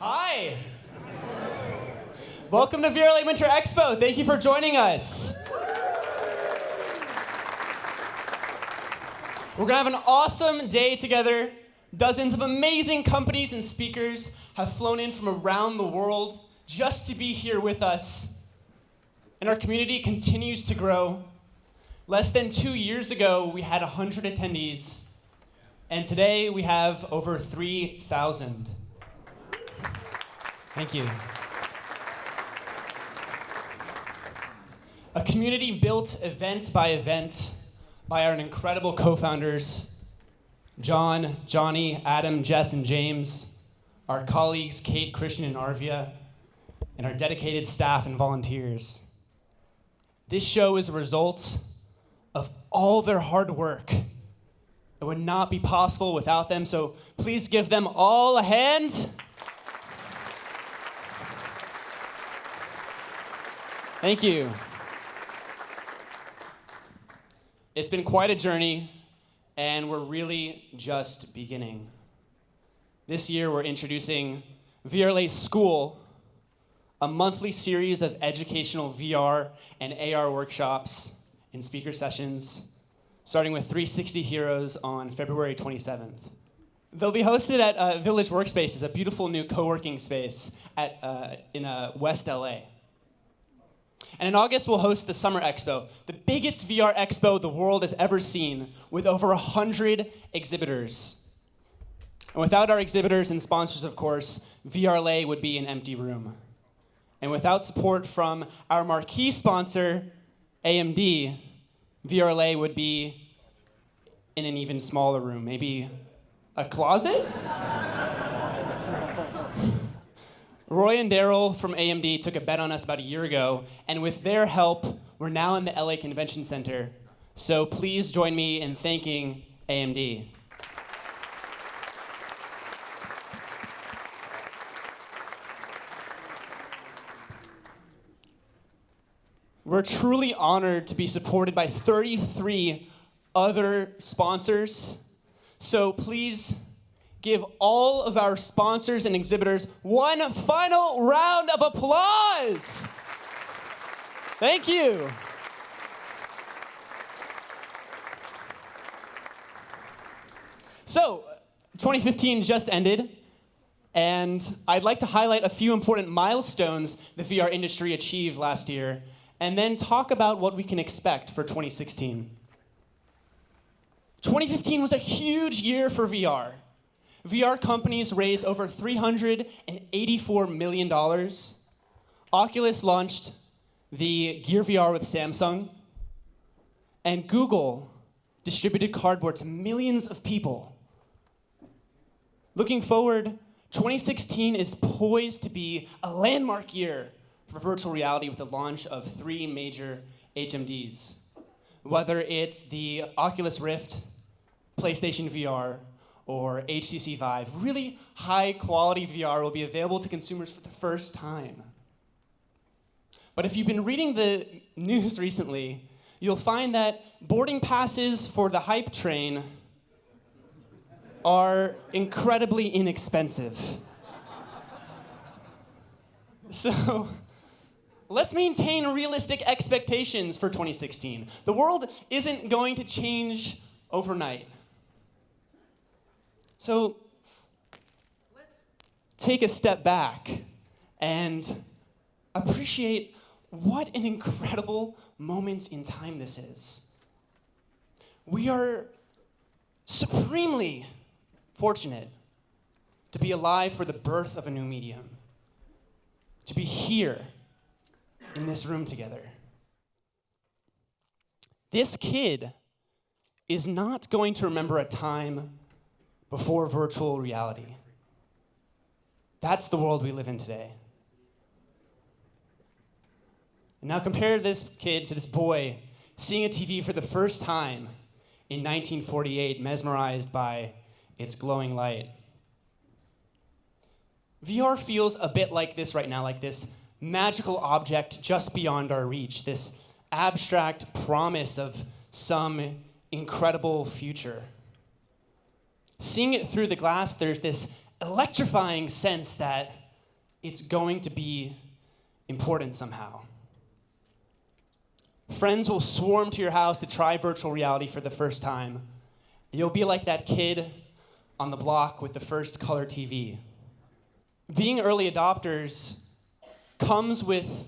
Hi. Welcome to VRLA Winter Expo. Thank you for joining us. We're gonna have an awesome day together. Dozens of amazing companies and speakers have flown in from around the world just to be here with us. And our community continues to grow. Less than 2 years ago, we had 100 attendees. And today we have over 3,000. Thank you. A community built event by event by our incredible co-founders, John, Johnny, Adam, Jess, and James, our colleagues, Kate, Christian, and Arvia, and our dedicated staff and volunteers. This show is a result of all their hard work. It would not be possible without them, so please give them all a hand. Thank you. It's been quite a journey, and we're really just beginning. This year, we're introducing VRLA School, a monthly series of educational VR and AR workshops and speaker sessions, starting with 360 Heroes on February 27th. They'll be hosted at Village Workspaces, a beautiful new co-working space in West LA. And in August, we'll host the Summer Expo, the biggest VR expo the world has ever seen, with over 100 exhibitors. And without our exhibitors and sponsors, of course, VRLA would be an empty room. And without support from our marquee sponsor, AMD, VRLA would be in an even smaller room, maybe a closet? Roy and Daryl from AMD took a bet on us about a year ago, and with their help, we're now in the LA Convention Center. So please join me in thanking AMD. We're truly honored to be supported by 33 other sponsors. So please give all of our sponsors and exhibitors one final round of applause. Thank you. So, 2015 just ended, and I'd like to highlight a few important milestones the VR industry achieved last year, and then talk about what we can expect for 2016. 2015 was a huge year for VR. VR companies raised over $384 million. Oculus launched the Gear VR with Samsung. And Google distributed cardboard to millions of people. Looking forward, 2016 is poised to be a landmark year for virtual reality with the launch of 3 major HMDs. Whether it's the Oculus Rift, PlayStation VR, or HTC Vive, really high-quality VR will be available to consumers for the first time. But if you've been reading the news recently, you'll find that boarding passes for the hype train are incredibly inexpensive. So, let's maintain realistic expectations for 2016. The world isn't going to change overnight. So let's take a step back and appreciate what an incredible moment in time this is. We are supremely fortunate to be alive for the birth of a new medium, to be here in this room together. This kid is not going to remember a time before virtual reality. That's the world we live in today. And now compare this kid to this boy seeing a TV for the first time in 1948, mesmerized by its glowing light. VR feels a bit like this right now, like this magical object just beyond our reach, this abstract promise of some incredible future. Seeing it through the glass, there's this electrifying sense that it's going to be important somehow. Friends will swarm to your house to try virtual reality for the first time. You'll be like that kid on the block with the first color TV. Being early adopters comes with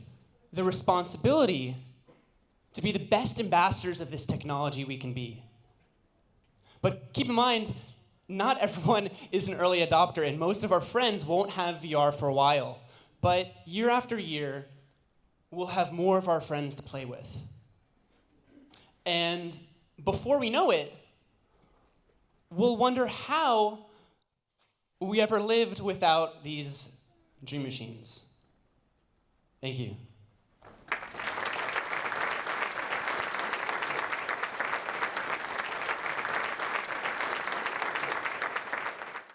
the responsibility to be the best ambassadors of this technology we can be. But keep in mind, not everyone is an early adopter, and most of our friends won't have VR for a while. But year after year, we'll have more of our friends to play with. And before we know it, we'll wonder how we ever lived without these dream machines. Thank you.